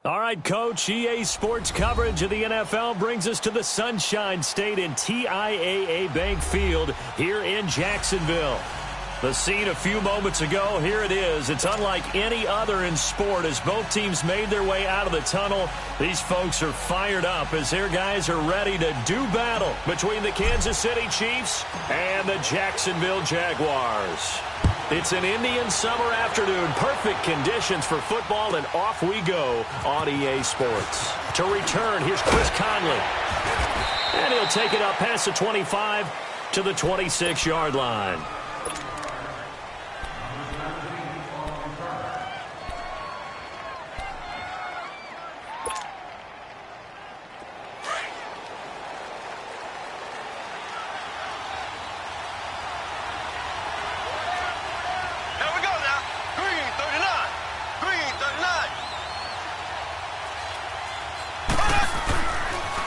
All right, Coach, EA Sports coverage of the NFL brings us to the Sunshine State in TIAA Bank Field here in Jacksonville. The scene a few moments ago, here it is. It's unlike any other in sport as both teams made their way out of the tunnel. These folks are fired up as their guys are ready to do battle between the Kansas City Chiefs and the Jacksonville Jaguars. It's an Indian summer afternoon. Perfect conditions for football, and off we go on EA Sports. To return, here's Chris Conley. And he'll take it up past the 25 to the 26-yard line.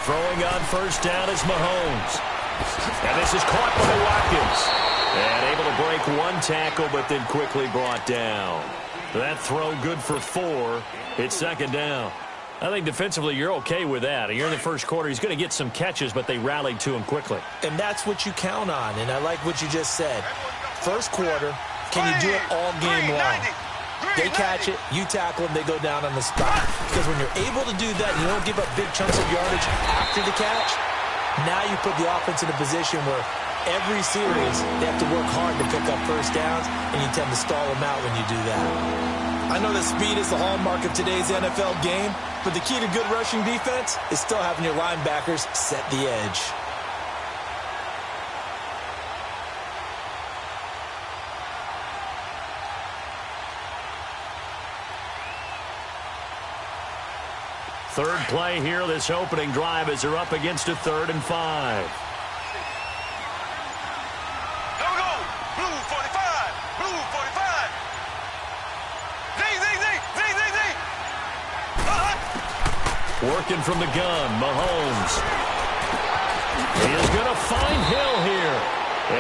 Throwing on first down is Mahomes. And this is caught by Watkins. And able to break one tackle, but then quickly brought down. That throw good for 4. It's second down. I think defensively you're okay with that. You're in the first quarter. He's going to get some catches, but they rallied to him quickly. And that's what you count on, and I like what you just said. First quarter, can you do it all game long? They catch it, you tackle them, they go down on the spot. Because when you're able to do that, you don't give up big chunks of yardage after the catch. Now you put the offense in a position where every series they have to work hard to pick up first downs, and you tend to stall them out when you do that. I know that speed is the hallmark of today's NFL game, but the key to good rushing defense is still having your linebackers set the edge. Third play here, this opening drive as they're up against a 3rd and 5. Here we go. Blue 45. Blue 45. Working from the gun, Mahomes. He is going to find Hill here.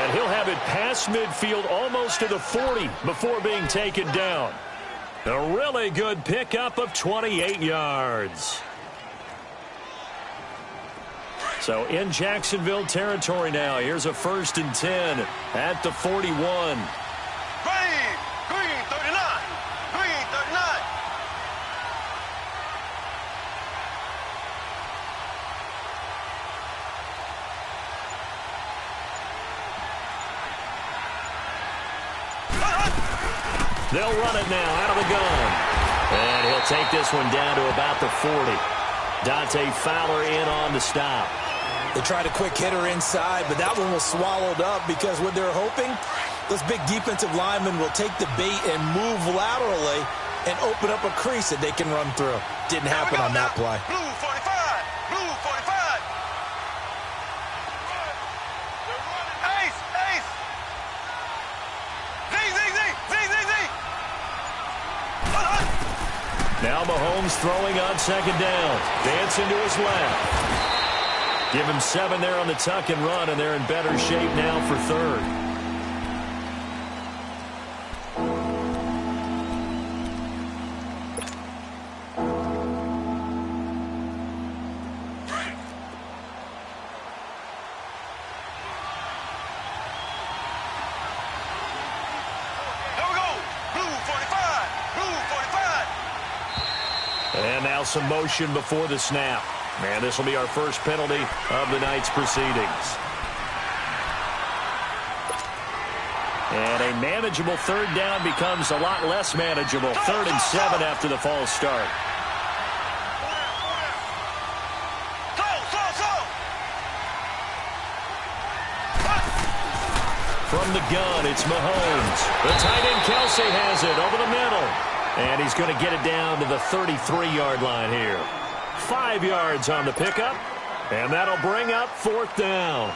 And he'll have it past midfield almost to the 40 before being taken down. A really good pickup of 28 yards. So in Jacksonville territory now. Here's a 1st and 10 at the 41. Green 39. Green 39. They'll run it now out of the gun. And he'll take this one down to about the 40. Dante Fowler in on the stop. They tried a quick hitter inside, but that one was swallowed up because what they're hoping, those big defensive linemen will take the bait and move laterally and open up a crease that they can run through. Didn't happen on that play. Blue 45. Blue 45. Ace. Z. Now Mahomes throwing on second down. Dancing to his left. Give him 7 there on the tuck and run, and they're in better shape now for 3rd. Here we go. Blue 45. Blue 45. And now some motion before the snap. And this will be our first penalty of the night's proceedings. And a manageable 3rd down becomes a lot less manageable. 3rd and 7 after the false start. From the gun, it's Mahomes. The tight end Kelsey has it over the middle. And he's going to get it down to the 33-yard line here. 5 yards on the pickup, and that'll bring up 4th down.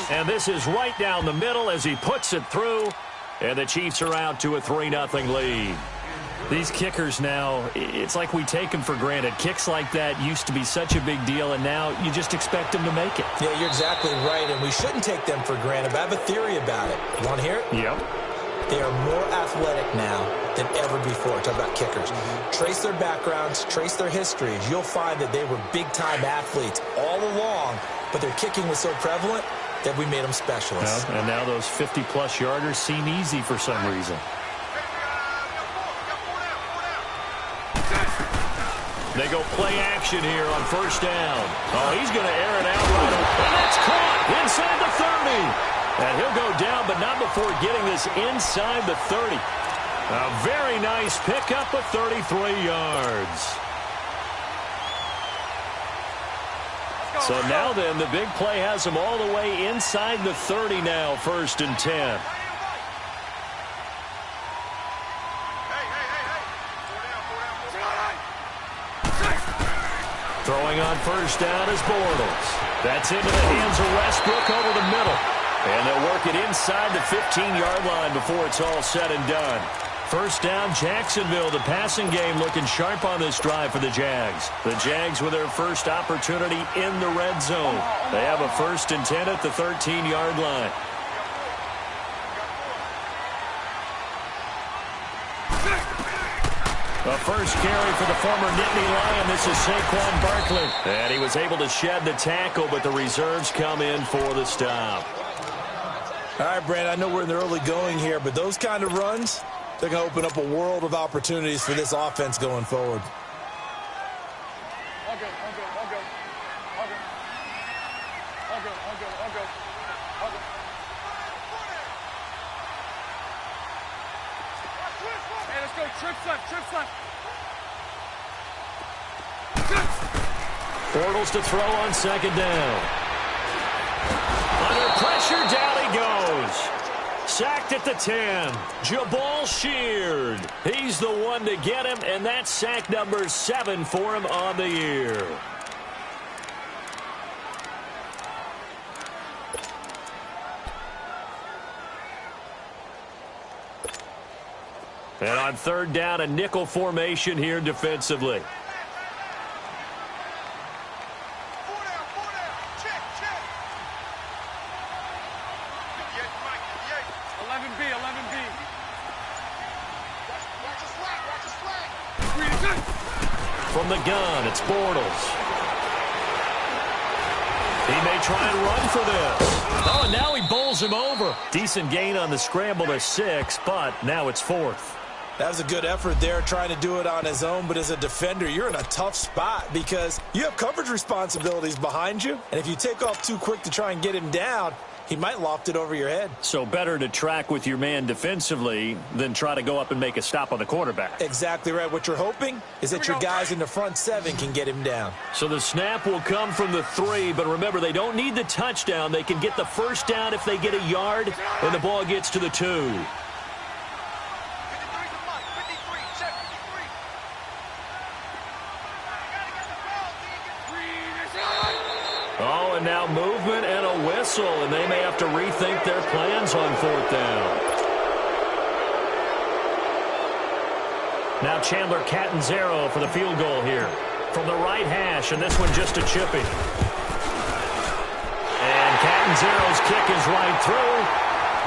And this is right down the middle as he puts it through, and the Chiefs are out to a 3-0 lead. These kickers now, it's like we take them for granted. Kicks like that used to be such a big deal, and now you just expect them to make it. Yeah, you're exactly right, and we shouldn't take them for granted, but I have a theory about it. You want to hear it? Yep. They are more athletic now than ever before. Talk about kickers. Trace their backgrounds, trace their histories. You'll find that they were big-time athletes all along, but their kicking was so prevalent that we made them specialists. And now those 50-plus yarders seem easy for some reason. They go play action here on first down. Oh, he's going to air it out right away. And that's caught inside the 30. And he'll go down, but not before getting this inside the 30. A very nice pickup of 33 yards. So now then, the big play has him all the way inside the 30 now, 1st and 10. Throwing on first down is Bortles. That's into the hands of Westbrook over the middle. And they'll work it inside the 15-yard line before it's all said and done. First down, Jacksonville. The passing game looking sharp on this drive for the Jags. The Jags with their first opportunity in the red zone. They have a 1st and 10 at the 13-yard line. The first carry for the former Nittany Lion. This is Saquon Barkley. And he was able to shed the tackle, but the reserves come in for the stop. All right, Brand, I know we're in the early going here, but those kind of runs, they're going to open up a world of opportunities for this offense going forward. Hey, let's go. Trips left, trips left. Bortles to throw on 2nd down. Under pressure, down he goes. Sacked at the 10. Jabal Sheard. He's the one to get him, and that's sack number 7 for him on the year. And on 3rd down, a nickel formation here defensively. From the gun, it's Bortles. He may try and run for this. Oh, and now he bowls him over. Decent gain on the scramble to 6, but now it's 4th. That was a good effort there, trying to do it on his own, but as a defender, you're in a tough spot because you have coverage responsibilities behind you, and if you take off too quick to try and get him down, he might loft it over your head. So better to track with your man defensively than try to go up and make a stop on the quarterback. Exactly right. What you're hoping is that your guys in the front 7 can get him down. So the snap will come from the 3, but remember, they don't need the touchdown. They can get the first down if they get a yard, and the ball gets to the 2. Oh, and now movement and a whistle, and they may have to rethink their plans on 4th down. Now Chandler Catanzaro for the field goal here. From the right hash, and this one just a chippy. And Catanzaro's kick is right through,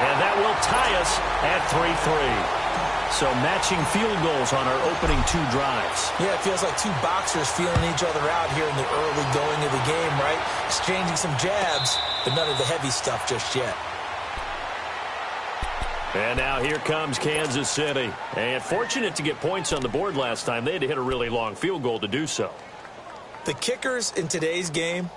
and that will tie us at 3-3. So matching field goals on our opening 2 drives. Yeah, it feels like 2 boxers feeling each other out here in the early going of the game, right? Exchanging some jabs, but none of the heavy stuff just yet. And now here comes Kansas City. And fortunate to get points on the board last time. They had to hit a really long field goal to do so. The kickers in today's game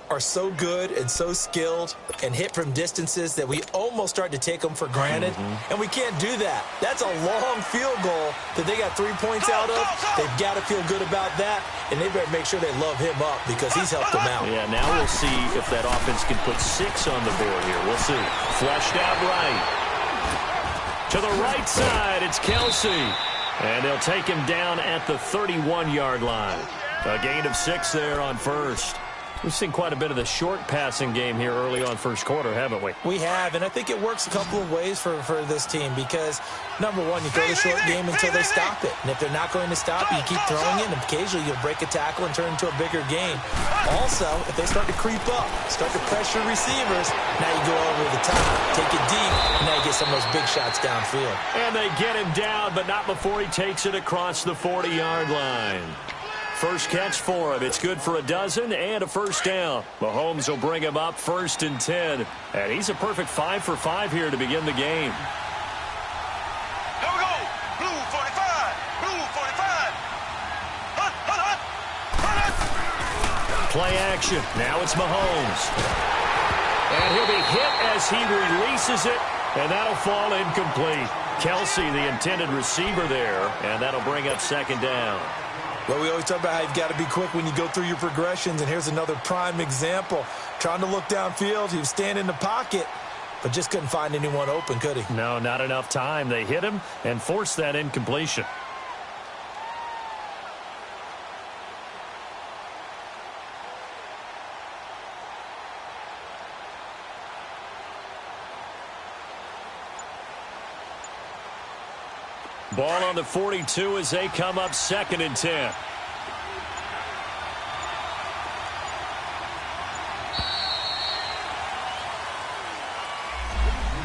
are so good and so skilled and hit from distances that we almost start to take them for granted. And we can't do that. That's a long field goal that they got 3 points out of. They've got to feel good about that, and they better make sure they love him up because he's helped them out. Yeah, now we'll see if that offense can put 6 on the board here. We'll see. Flushed out right. To the right side, it's Kelsey. And they'll take him down at the 31-yard line. A gain of 6 there on 1st. We've seen quite a bit of the short passing game here early on first quarter, haven't we? We have, and I think it works a couple of ways for this team because, number one, you throw the short game until they stop it. And if they're not going to stop it, you keep throwing it, and occasionally you'll break a tackle and turn it into a bigger game. Also, if they start to creep up, start to pressure receivers, now you go over the top, take it deep, and now you get some of those big shots downfield. And they get him down, but not before he takes it across the 40-yard line. First catch for him. It's good for a dozen and a first down. Mahomes will bring him up 1st and 10. And he's a perfect 5 for 5 here to begin the game. Here we go. Blue 45. Blue 45. Hunt, hunt, hunt. Hunt. Play action. Now it's Mahomes. And he'll be hit as he releases it. And that'll fall incomplete. Kelsey, the intended receiver there. And that'll bring up 2nd down. Well, we always talk about how you've got to be quick when you go through your progressions, and here's another prime example. Trying to look downfield, he was standing in the pocket, but just couldn't find anyone open, could he? No, not enough time. They hit him and forced that incompletion. Ball on the 42 as they come up 2nd and 10.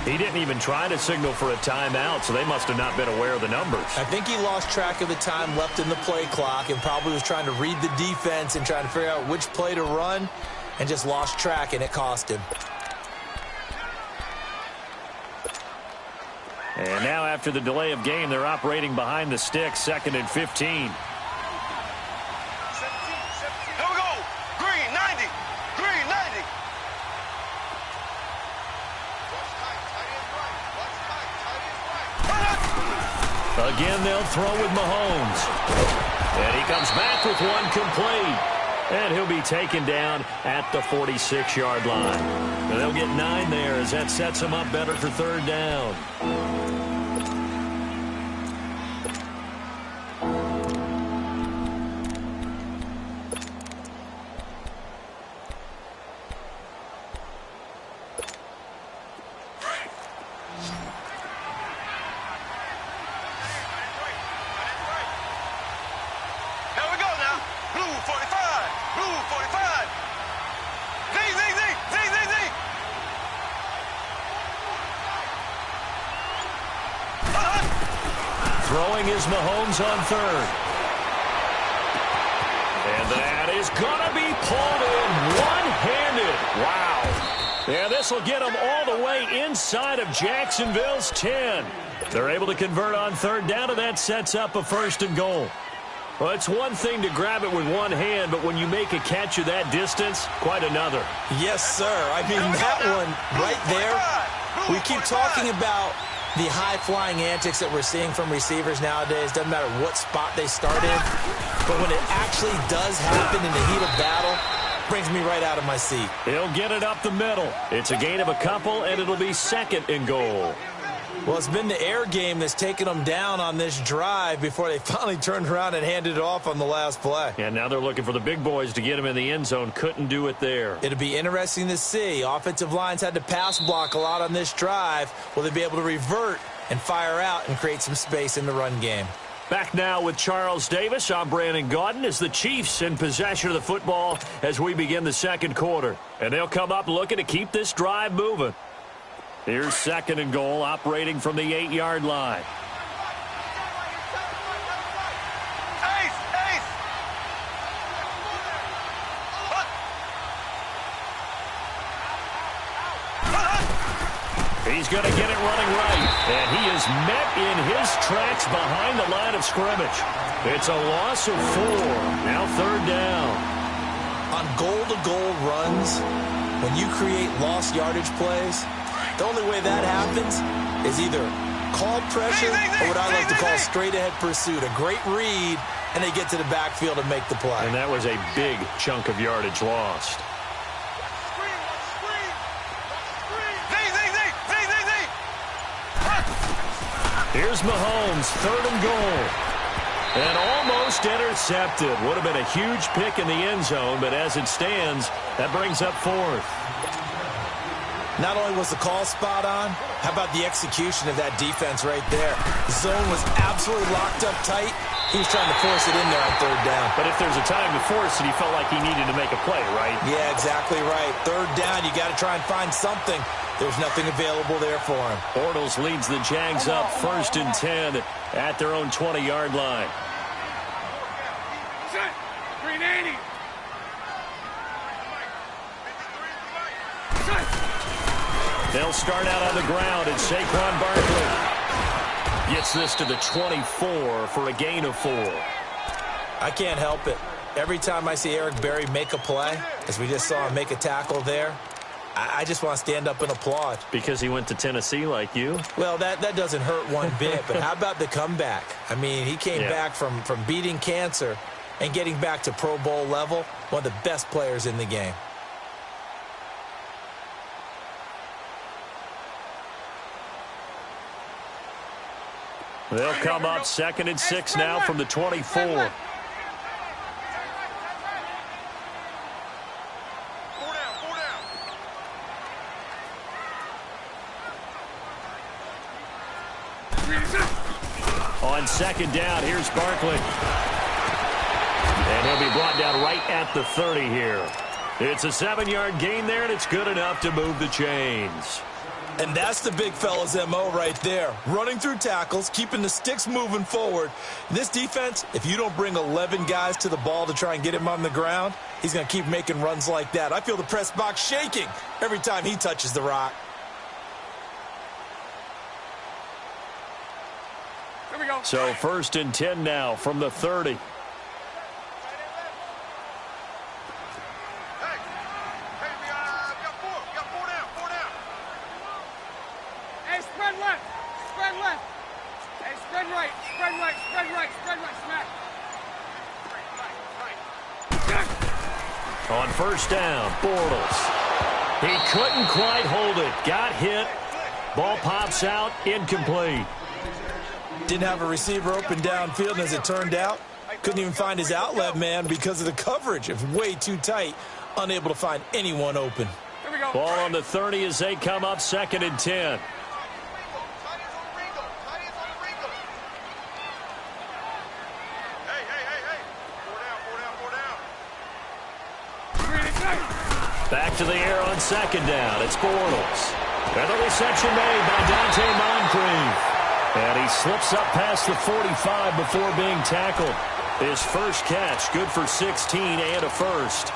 He didn't even try to signal for a timeout, so they must have not been aware of the numbers. I think he lost track of the time left in the play clock and probably was trying to read the defense and trying to figure out which play to run and just lost track, and it cost him. And now after the delay of game, they're operating behind the sticks, 2nd and 15. Here we go. Green 90. Green 90. Again, they'll throw with Mahomes. And he comes back with one complete. And he'll be taken down at the 46-yard line. And they'll get 9 there as that sets him up better for 3rd down. Throwing is Mahomes on 3rd. And that is going to be pulled in one-handed. Wow. Yeah, this will get them all the way inside of Jacksonville's 10. They're able to convert on 3rd down, and that sets up a 1st and goal. Well, it's one thing to grab it with one hand, but when you make a catch of that distance, quite another. Yes, sir. I mean, that one right there, we keep talking about the high-flying antics that we're seeing from receivers nowadays. Doesn't matter what spot they start in. But when it actually does happen in the heat of battle, brings me right out of my seat. He'll get it up the middle. It's a gain of a couple, and it'll be 2nd and goal. Well, it's been the air game that's taken them down on this drive before they finally turned around and handed it off on the last play. And now they're looking for the big boys to get him in the end zone. Couldn't do it there. It'll be interesting to see. Offensive lines had to pass block a lot on this drive. Will they be able to revert and fire out and create some space in the run game? Back now with Charles Davis. I'm Brandon Gaudin as the Chiefs in possession of the football as we begin the 2nd quarter. And they'll come up looking to keep this drive moving. Here's 2nd and goal, operating from the 8-yard line. Ace, ace. He's going to get it running right. And he is met in his tracks behind the line of scrimmage. It's a loss of 4. Now 3rd down. On goal-to-goal runs, when you create lost yardage plays, the only way that happens is either called pressure or what I like to call straight-ahead pursuit. A great read, and they get to the backfield and make the play. And that was a big chunk of yardage lost. Here's Mahomes, 3rd and goal. And almost intercepted. Would have been a huge pick in the end zone, but as it stands, that brings up fourth. Not only was the call spot on, how about the execution of that defense right there? The zone was absolutely locked up tight. He was trying to force it in there on third down. But if there's a time to force it, he felt like he needed to make a play, right? Yeah, exactly right. Third down, you got to try and find something. There's nothing available there for him. Bortles leads the Jags up 1st and 10 at their own 20-yard line. Set. 380. Set. They'll start out on the ground, and Saquon Barkley gets this to the 24 for a gain of 4. I can't help it. Every time I see Eric Berry make a play, as we just saw him make a tackle there, I just want to stand up and applaud. Because he went to Tennessee like you? Well, that doesn't hurt one bit, but how about the comeback? I mean, he came back from beating cancer and getting back to Pro Bowl level, one of the best players in the game. They'll come up 2nd and 6 now from the 24. On 2nd down, here's Barkley. And he'll be brought down right at the 30 here. It's a 7-yard gain there, and it's good enough to move the chains. And that's the big fella's MO right there. Running through tackles, keeping the sticks moving forward. This defense, if you don't bring 11 guys to the ball to try and get him on the ground, he's going to keep making runs like that. I feel the press box shaking every time he touches the rock. Here we go. So 1st and 10 now from the 30. On 1st down, Bortles. He couldn't quite hold it. Got hit. Ball pops out. Incomplete. Didn't have a receiver open downfield, and as it turned out, couldn't even find his outlet man because of the coverage. It was way too tight. Unable to find anyone open. Here we go. Ball on the 30 as they come up 2nd and 10. Back to the air on 2nd down. It's Bortles. And the reception made by Dante Moncrief. And he slips up past the 45 before being tackled. His first catch, good for 16 and a first.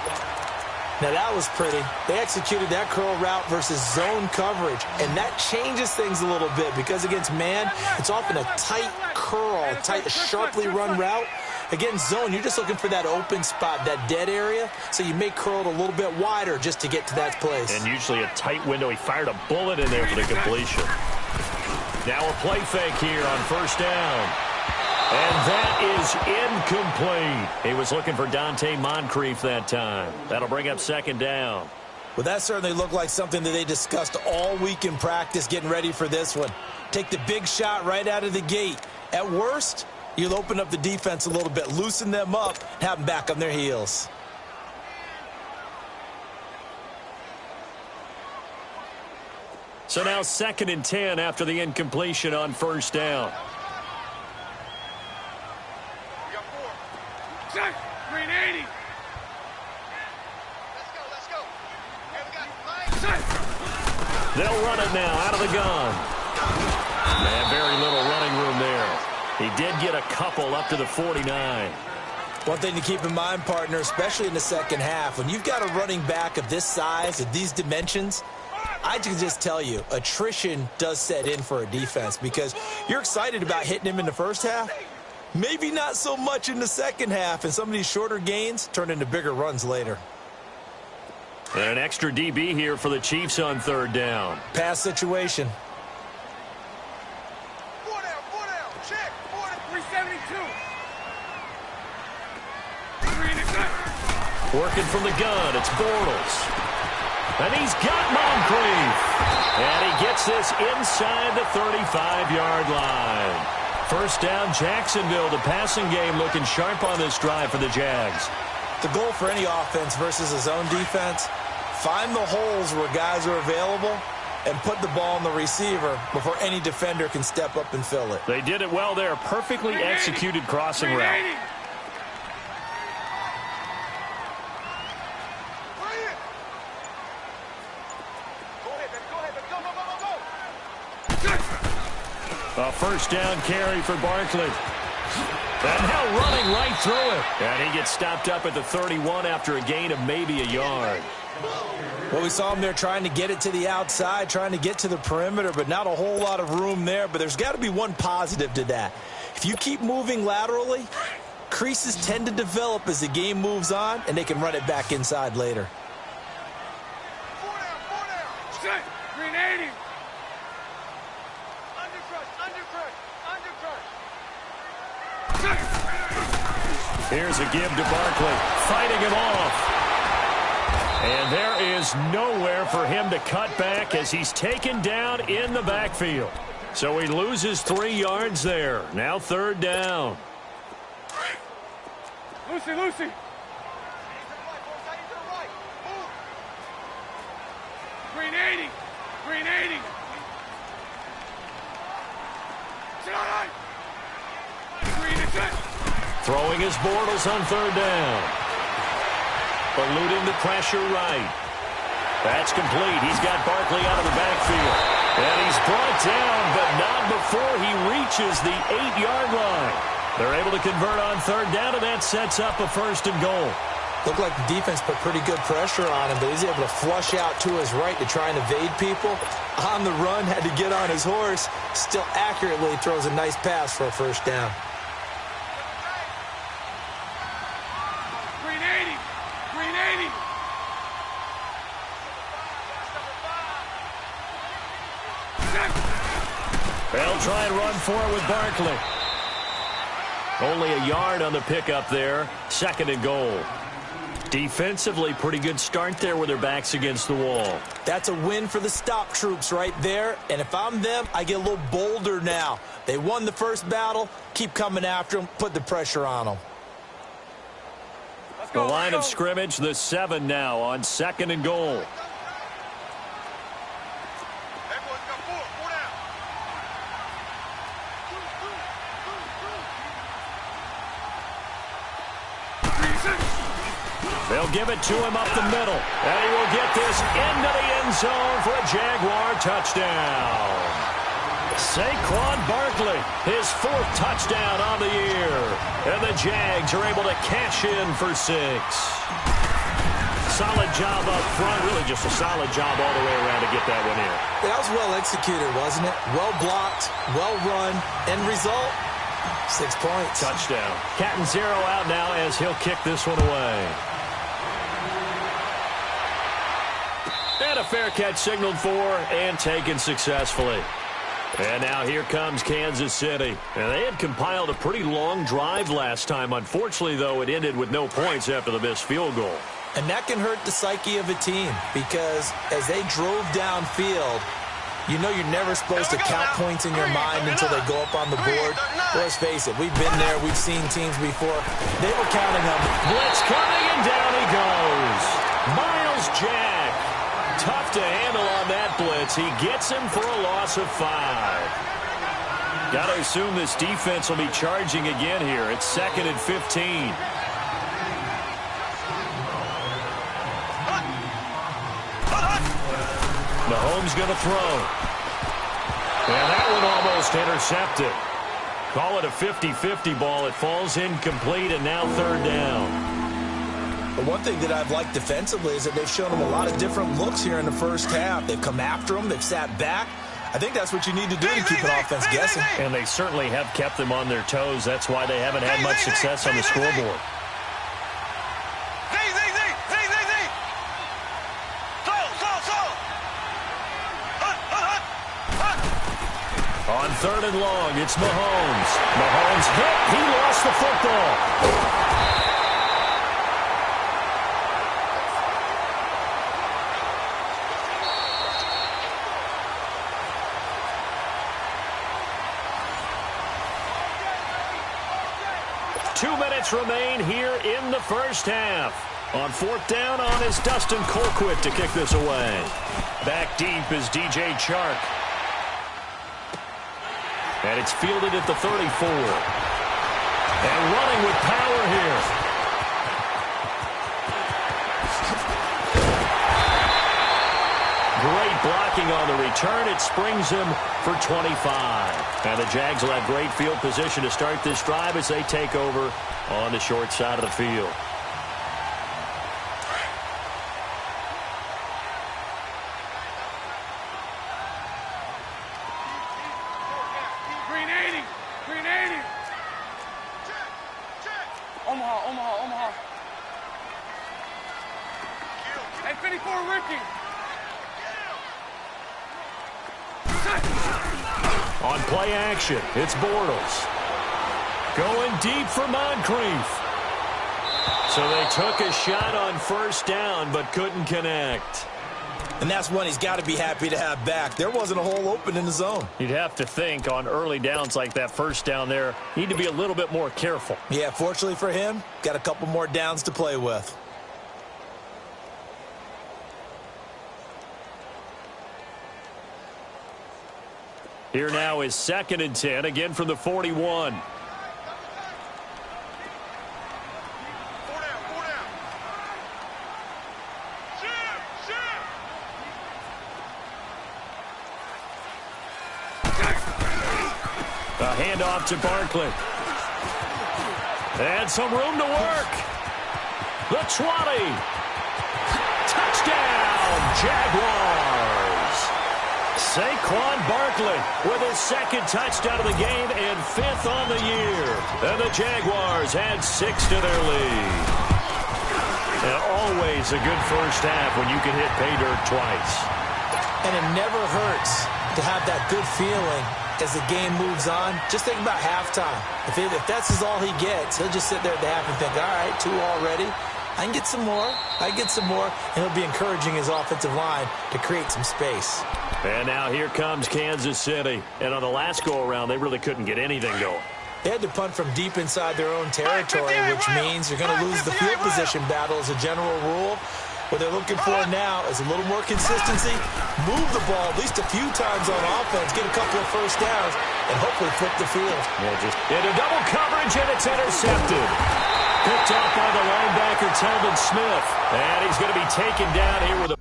Now that was pretty. They executed that curl route versus zone coverage, and that changes things a little bit because against man, it's often a tight curl, tight, sharply run route. Against zone, you're just looking for that open spot, that dead area, so you may curl it a little bit wider just to get to that place. And usually a tight window. He fired a bullet in there for the completion. Now a play fake here on 1st down. And that is incomplete. He was looking for Dante Moncrief that time. That'll bring up 2nd down. Well, that certainly looked like something that they discussed all week in practice getting ready for this one. Take the big shot right out of the gate. At worst, you'll open up the defense a little bit, loosen them up, have them back on their heels. So now 2nd and 10 after the incompletion on 1st down. Set. 380. Let's go. Here we got 5. Set. They'll run it now out of the gun. Man, very little running room there. He did get a couple up to the 49. One thing to keep in mind, partner, especially in the second half, when you've got a running back of this size, of these dimensions, I can just tell you, attrition does set in for a defense because you're excited about hitting him in the first half. Maybe not so much in the second half, and some of these shorter gains turn into bigger runs later. And an extra DB here for the Chiefs on 3rd down. Pass situation. 4 down. Check. 372. 3 in the set. Working from the gun, it's Bortles. And he's got Moncrief. And he gets this inside the 35-yard line. First down, Jacksonville. The passing game looking sharp on this drive for the Jags. The goal for any offense versus a zone defense, find the holes where guys are available and put the ball on the receiver before any defender can step up and fill it. They did it well there. Perfectly executed crossing route. A first down carry for Barkley. And now running right through it. And he gets stopped up at the 31 after a gain of maybe a yard. Well, we saw him there trying to get it to the outside, trying to get to the perimeter, but not a whole lot of room there. But there's got to be one positive to that. If you keep moving laterally, creases tend to develop as the game moves on, and they can run it back inside later. 4 down. Set. Green 80. Undercrush. Here's a give to Barkley, fighting him off. And there is nowhere for him to cut back as he's taken down in the backfield. So he loses 3 yards there. Now third down. Lucy. Green 80. Sit on right. Green is set. Throwing his Bortles on third down. Eluding the pressure right. That's complete. He's got Barkley out of the backfield. And he's brought down, but not before he reaches the 8-yard line. They're able to convert on third down, and that sets up a first and goal. Looked like the defense put pretty good pressure on him, but he's able to flush out to his right to try and evade people. On the run, had to get on his horse. Still accurately throws a nice pass for a first down. Green 80. They'll try and run for it with Barkley. Only a yard on the pickup there. Second and goal. Defensively, pretty good start there with their backs against the wall. That's a win for the stop troops right there. And if I'm them, I get a little bolder now. They won the first battle. Keep coming after them. Put the pressure on them. The line of scrimmage, the 7 now on second and goal. They'll give it to him up the middle. And he will get this into the end zone for a Jaguar touchdown. Saquon Barkley, his 4th touchdown on the year. And the Jags are able to cash in for 6. Solid job up front. Really just a solid job all the way around to get that one in. That was well executed, wasn't it? Well blocked, well run. End result, 6 points. Touchdown. Cat and 0 out now as he'll kick this one away. And a fair catch signaled for and taken successfully. And now here comes Kansas City. And they had compiled a pretty long drive last time. Unfortunately, though, it ended with no points after the missed field goal. And that can hurt the psyche of a team because as they drove downfield, you know you're never supposed to count points in your mind until they go up on the board. Let's face it, we've been there. We've seen teams before. They were counting them. Blitz coming, and down he goes. Miles Jack. Tough to handle on that blitz. He gets him for a loss of 5. Got to assume this defense will be charging again here. It's 2nd and 15. Mahomes going to throw. And that one almost intercepted. Call it a 50-50 ball. It falls incomplete, and now third down. But one thing that I've liked defensively is that they've shown them a lot of different looks here in the first half. They've come after them. They've sat back. I think that's what you need to do to keep an offense guessing. And they certainly have kept them on their toes. That's why they haven't had much success on the scoreboard. On third and long, it's Mahomes. Mahomes hit. He lost the football. 2 minutes remain here in the first half. On fourth down is Dustin Colquitt to kick this away. Back deep is DJ Chark. And it's fielded at the 34. And running with power here. Great blocking on the return. It springs him for 25. And the Jags will have great field position to start this drive as they take over on the short side of the field. Green 80. Green 80. Omaha. Hey, 54, Ricky. On play action, it's Bortles. Going deep for Moncrief. So they took a shot on first down, but couldn't connect. And that's one he's got to be happy to have back. There wasn't a hole open in the zone. You'd have to think on early downs like that first down there, need to be a little bit more careful. Yeah, fortunately for him, got a couple more downs to play with. Here now is 2nd and 10, again from the 41. 4 down. A handoff to Barkley. And some room to work. The 20. Touchdown, Jaguars. Saquon Barkley with his 2nd touchdown of the game and 5th on the year. And the Jaguars add 6 to their lead. And always a good first half when you can hit pay dirt twice. And it never hurts to have that good feeling as the game moves on. Just think about halftime. If that's all he gets, he'll just sit there at the half and think, all right, 2 already. I can get some more. And he'll be encouraging his offensive line to create some space. And now here comes Kansas City. And on the last go-around, they really couldn't get anything going. They had to punt from deep inside their own territory, which means you're going to lose the field position battle as a general rule. What they're looking for now is a little more consistency, move the ball at least a few times on offense, get a couple of first downs, and hopefully flip the field. Yeah, just into double coverage, and it's intercepted. Picked off by the linebacker, Telvin Smith. And he's going to be taken down here with a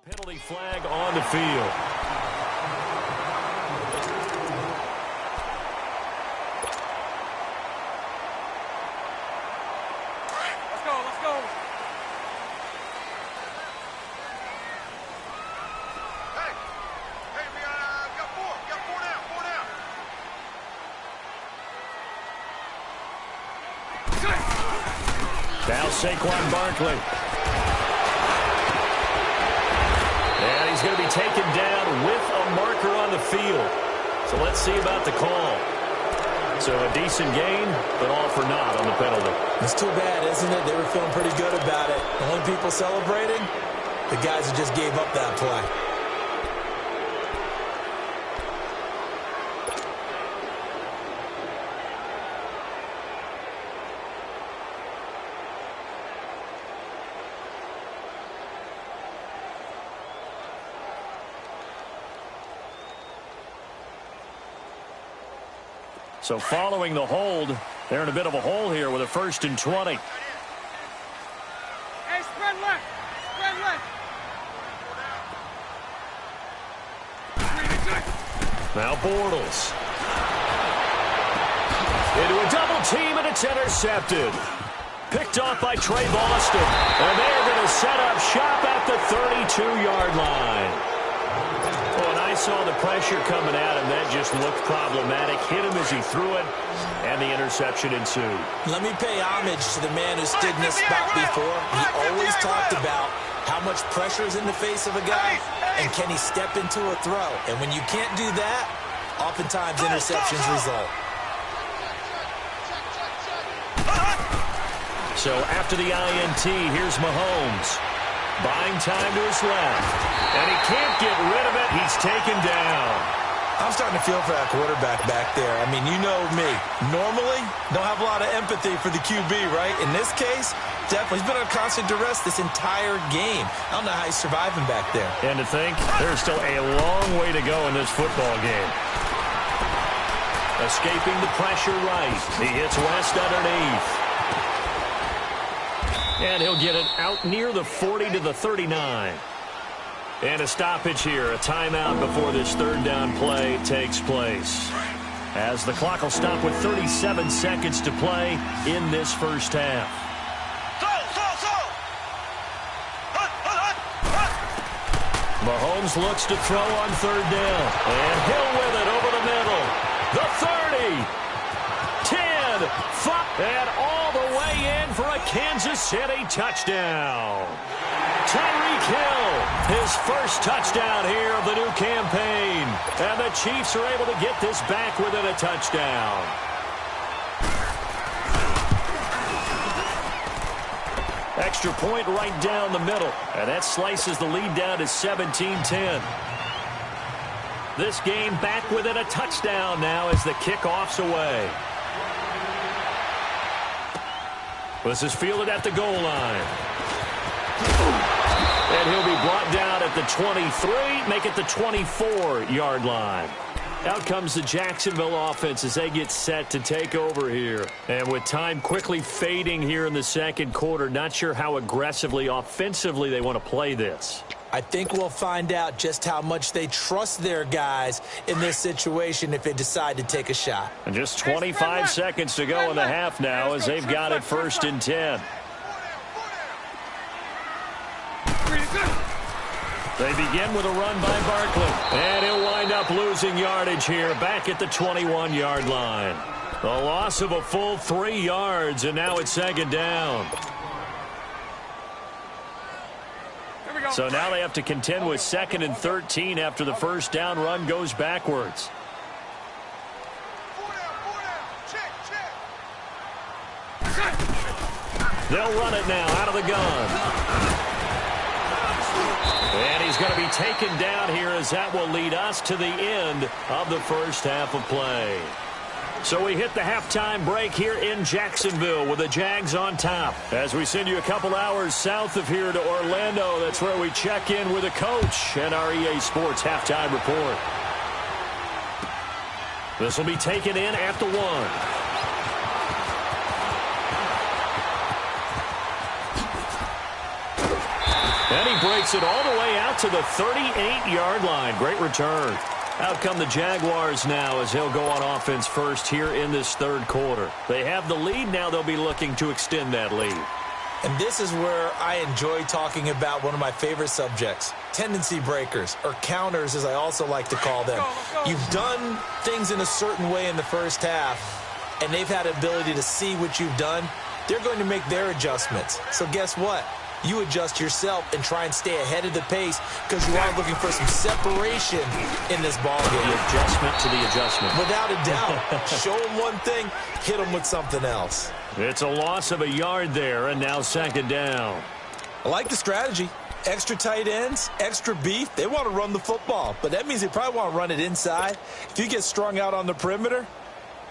Penalty flag on the field. Let's go, let's go. Hey, we got four. We got four down. Now Saquon Barkley. And he's going to be taken down with a marker on the field. So let's see about the call. So a decent gain, but all for naught on the penalty. It's too bad, isn't it? They were feeling pretty good about it. The only people celebrating, the guys who just gave up that play. So following the hold, they're in a bit of a hole here with a 1st and 20. Hey, spread left. Spread left. Now Bortles. Into a double team, and it's intercepted. Picked off by Trey Boston. And they're going to set up shop at the 32-yard line. Oh, and I saw the pressure coming at him. That just looked problematic. Hit him as he threw it, and the interception ensued. Let me pay homage to the man who stood in this spot before. He always talked about how much pressure is in the face of a guy, and can he step into a throw. And when you can't do that, oftentimes interceptions result. So after the INT, here's Mahomes. Buying time to his left. And he can't get rid of it. He's taken down. I'm starting to feel for that quarterback back there. I mean, you know me. Normally, don't have a lot of empathy for the QB, right? In this case, definitely. He's been under constant duress this entire game. I don't know how he's surviving back there. And to think, there's still a long way to go in this football game. Escaping the pressure right. He hits West underneath. And he'll get it out near the 40 to the 39. And a stoppage here, a timeout before this 3rd down play takes place. As the clock will stop with 37 seconds to play in this first half. Mahomes looks to throw on 3rd down. And he'll with it over the middle. The 30. 10. 5. And all the way in for a Kansas City touchdown. Tyreek Hill, his first touchdown here of the new campaign. And the Chiefs are able to get this back within a touchdown. Extra point right down the middle. And that slices the lead down to 17-10. This game back within a touchdown now as the kickoff's away. This is fielded at the goal line. And he'll be brought down at the 23, make it the 24-yard line. Out comes the Jacksonville offense as they get set to take over here. And with time quickly fading here in the second quarter, not sure how aggressively, offensively they want to play this. I think we'll find out just how much they trust their guys in this situation if they decide to take a shot. And just 25 seconds to go in the half now as they've got it 1st and 10. They begin with a run by Barkley. And he'll wind up losing yardage here back at the 21-yard line. The loss of a full 3 yards, and now it's 2nd down. So now they have to contend with 2nd and 13 after the 1st down run goes backwards. They'll run it now out of the gun. And he's going to be taken down here as that will lead us to the end of the first half of play. So we hit the halftime break here in Jacksonville with the Jags on top. As we send you a couple hours south of here to Orlando, that's where we check in with the coach and our EA Sports halftime report. This will be taken in at the 1. And he breaks it all the way out to the 38-yard line. Great return. Out come the Jaguars now as he'll go on offense first here in this third quarter. They have the lead. Now they'll be looking to extend that lead. And this is where I enjoy talking about one of my favorite subjects, tendency breakers, or counters as I also like to call them. You've done things in a certain way in the first half, and they've had the ability to see what you've done. They're going to make their adjustments. So guess what? You adjust yourself and try and stay ahead of the pace because you are looking for some separation in this ballgame. The adjustment to the adjustment. Without a doubt. Show them one thing, hit them with something else. It's a loss of a yard there, and now second down. I like the strategy. Extra tight ends, extra beef. They want to run the football, but that means they probably want to run it inside. If you get strung out on the perimeter,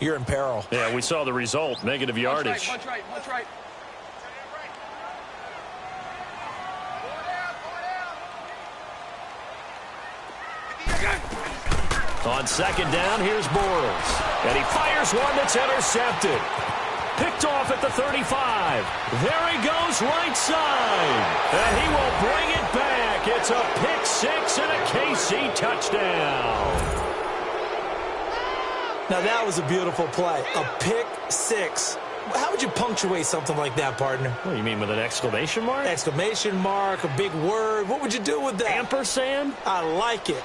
you're in peril. Yeah, we saw the result, negative yardage. Much right. On second down, here's Bortles. And he fires one that's intercepted. Picked off at the 35. There he goes right side. And he will bring it back. It's a pick six and a KC touchdown. Now that was a beautiful play. A pick six. How would you punctuate something like that, partner? What do you mean, with an exclamation mark? Exclamation mark, a big word. What would you do with that? Ampersand? I like it.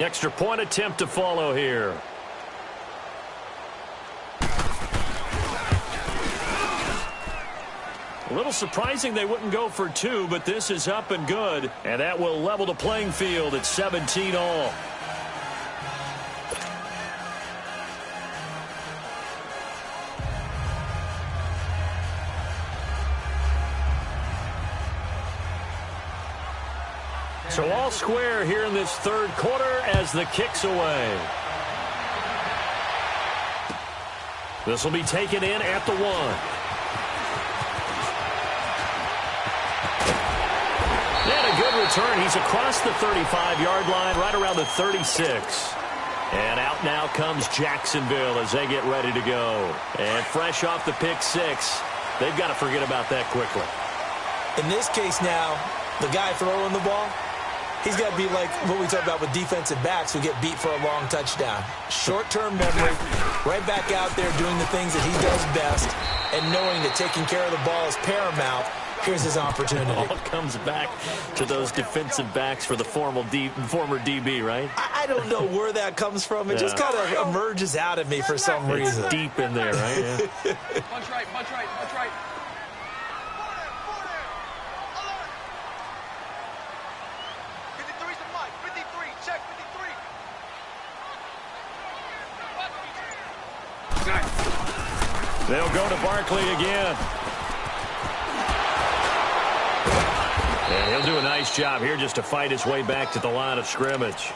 Extra point attempt to follow here. A little surprising they wouldn't go for two, but this is up and good. And that will level the playing field at 17 all. So all square here in this third quarter as the kick's away. This will be taken in at the 1. And a good return. He's across the 35-yard line, right around the 36. And out now comes Jacksonville as they get ready to go. And fresh off the pick six, they've got to forget about that quickly. In this case now, the guy throwing the ball, he's got to be like what we talk about with defensive backs who get beat for a long touchdown. Short-term memory, right back out there doing the things that he does best, and knowing that taking care of the ball is paramount. Here's his opportunity. It all comes back to those defensive backs for the former DB, right? I don't know where that comes from. It just kind of emerges out of me for some reason. It's deep in there, right? Yeah. Punch right. 53's the mic. 53. Check 53. They'll go to Barkley again. And he'll do a nice job here just to fight his way back to the line of scrimmage.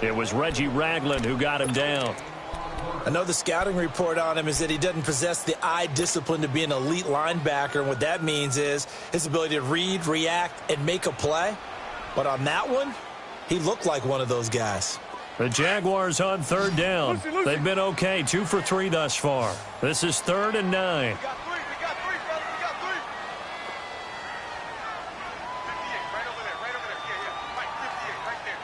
It was Reggie Ragland who got him down. I know the scouting report on him is that he doesn't possess the eye discipline to be an elite linebacker. And what that means is his ability to read, react, and make a play. But on that one, he looked like one of those guys. The Jaguars on third down. They've been okay, 2 for 3 thus far. This is 3rd and 9. We got three, brother. We got 3. 58, right over there. Yeah. Right, 58, right there.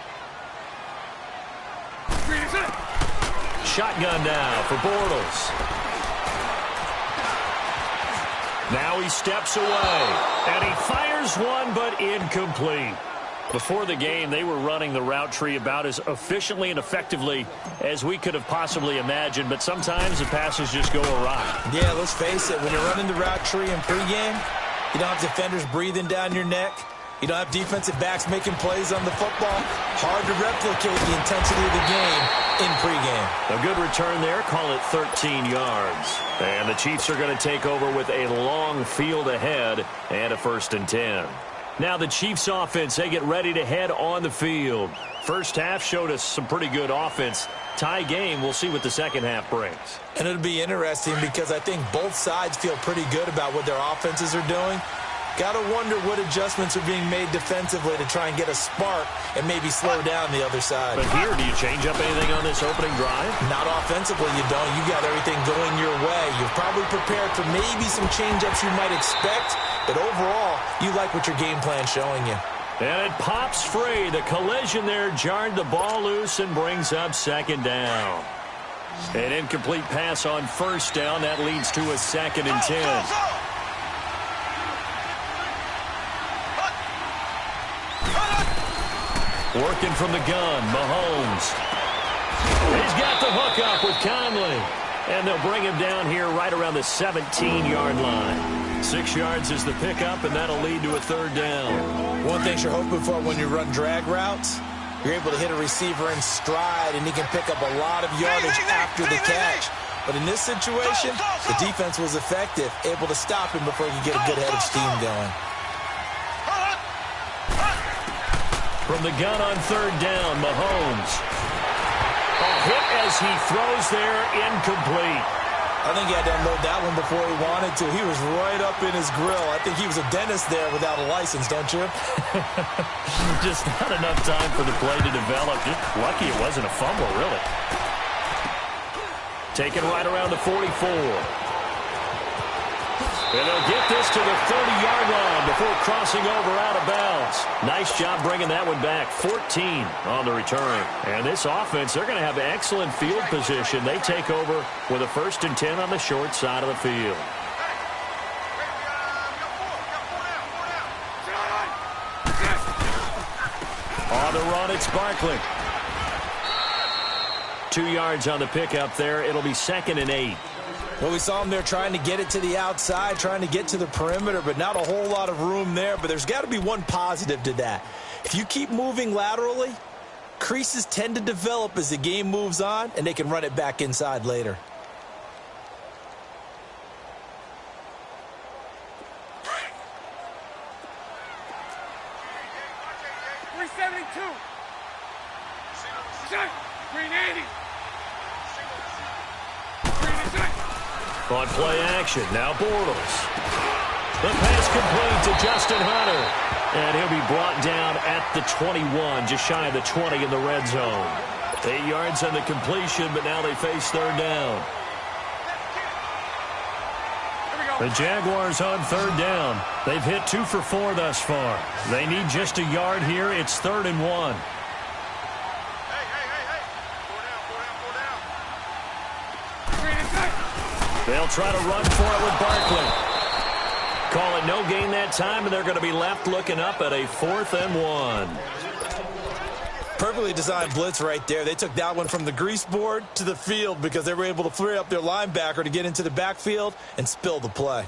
Shotgun now for Bortles. Now he steps away, and he fires one, but incomplete. Before the game, they were running the route tree about as efficiently and effectively as we could have possibly imagined, but sometimes the passes just go awry. Yeah, let's face it. When you're running the route tree in pregame, you don't have defenders breathing down your neck. You don't have defensive backs making plays on the football. Hard to replicate the intensity of the game in pregame. A good return there. Call it 13 yards. And the Chiefs are going to take over with a long field ahead and a 1st and 10. Now the Chiefs offense, they get ready to head on the field. First half showed us some pretty good offense. Tie game, we'll see what the second half brings. And it'll be interesting because I think both sides feel pretty good about what their offenses are doing. Got to wonder what adjustments are being made defensively to try and get a spark and maybe slow down the other side. But here, do you change up anything on this opening drive? Not offensively, you don't. You got everything going your way. You're probably prepared for maybe some change-ups you might expect, but overall, you like what your game plan's showing you. And it pops free. The collision there jarred the ball loose and brings up second down. An incomplete pass on first down. That leads to a 2nd and 10. Working from the gun, Mahomes. He's got the hook up with Canale. And they'll bring him down here right around the 17-yard line. 6 yards is the pickup, and that'll lead to a 3rd down. One thing you're hoping for when you run drag routes, you're able to hit a receiver in stride, and he can pick up a lot of yardage after the catch. But in this situation, the defense was effective, able to stop him before he could get a good head of steam going. From the gun on 3rd down, Mahomes. A hit as he throws there, incomplete. I think he had to unload that one before he wanted to. He was right up in his grill. I think he was a dentist there without a license, don't you? Just not enough time for the play to develop. Just lucky it wasn't a fumble, really. Taken right around the 44. And they'll get this to the 30-yard line before crossing over out of bounds. Nice job bringing that one back. 14 on the return. And this offense, they're going to have excellent field position. They take over with a 1st and 10 on the short side of the field. On the run, it's Barkley. 2 yards on the pickup there. It'll be 2nd and 8. Well, we saw him there trying to get it to the outside, trying to get to the perimeter, but not a whole lot of room there. But there's got to be one positive to that. If you keep moving laterally, creases tend to develop as the game moves on, and they can run it back inside later. On play action, now Bortles. The pass complete to Justin Hunter. And he'll be brought down at the 21, just shy of the 20 in the red zone. 8 yards on the completion, but now they face 3rd down. The Jaguars on 3rd down. They've hit 2 for 4 thus far. They need just a yard here. It's 3rd and 1. They'll try to run for it with Barkley. Call it no gain that time, and they're going to be left looking up at a 4th and 1. Perfectly designed blitz right there. They took that one from the grease board to the field because they were able to free up their linebacker to get into the backfield and spill the play.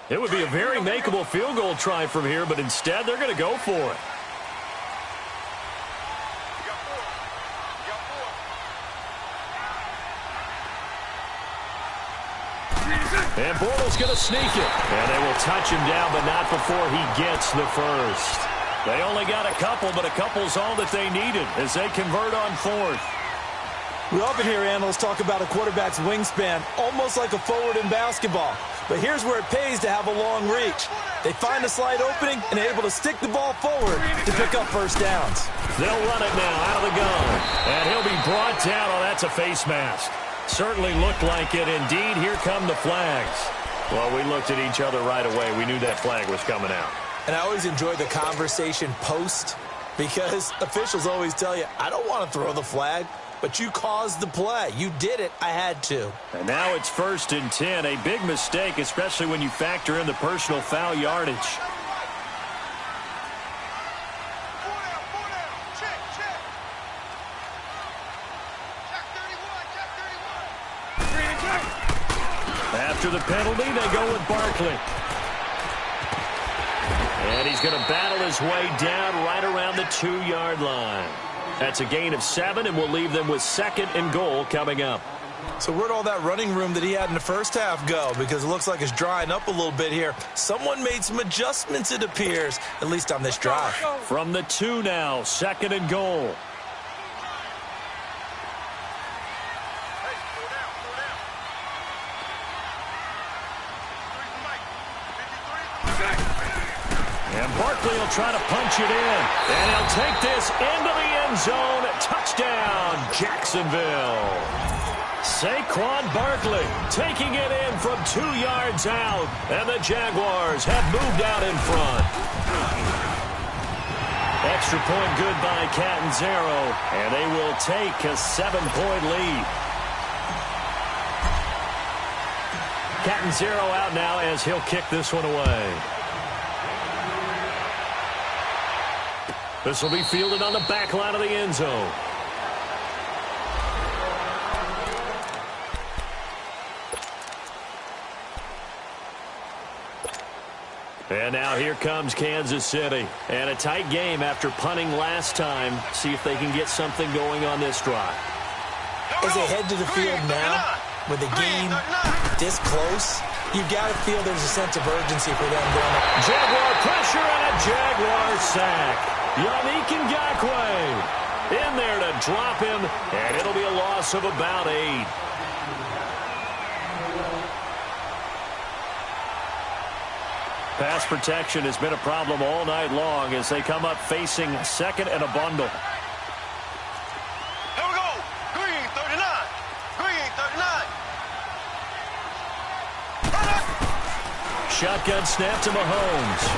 It would be a very makeable field goal try from here, but instead they're going to go for it. And Bortles going to sneak it. And they will touch him down, but not before he gets the first. They only got a couple, but a couple's all that they needed as they convert on 4th. We often hear analysts talk about a quarterback's wingspan, almost like a forward in basketball. But here's where it pays to have a long reach. They find a slight opening and are able to stick the ball forward to pick up first downs. They'll run it now out of the gun. And he'll be brought down. Oh, that's a face mask. Certainly looked like it. Indeed, here come the flags. Well, we looked at each other right away. We knew that flag was coming out. And I always enjoy the conversation post because officials always tell you, I don't want to throw the flag, but you caused the play. You did it. I had to. And now it's 1st and 10. A big mistake, especially when you factor in the personal foul yardage. After the penalty, they go with Barkley. And he's going to battle his way down right around the 2-yard line. That's a gain of 7, and we'll leave them with 2nd and goal coming up. So where'd all that running room that he had in the first half go? Because it looks like it's drying up a little bit here. Someone made some adjustments, it appears, at least on this drive. From the 2 now, 2nd and goal. And Barkley will try to punch it in. And he'll take this into the end zone. Touchdown, Jacksonville. Saquon Barkley taking it in from 2 yards out. And the Jaguars have moved out in front. Extra point good by Catanzaro. And they will take a 7-point lead. Catanzaro out now as he'll kick this one away. This will be fielded on the back line of the end zone. And now here comes Kansas City. And a tight game after punting last time. See if they can get something going on this drive. As they head to the field now, with the game this close, you've got to feel there's a sense of urgency for them going up. Jaguar pressure and a Jaguar sack. Yannick Ngakoue in there to drop him, and it'll be a loss of about 8. Pass protection has been a problem all night long as they come up facing second and a bundle. Here we go. Green 39. Green 39. Shotgun snap to Mahomes.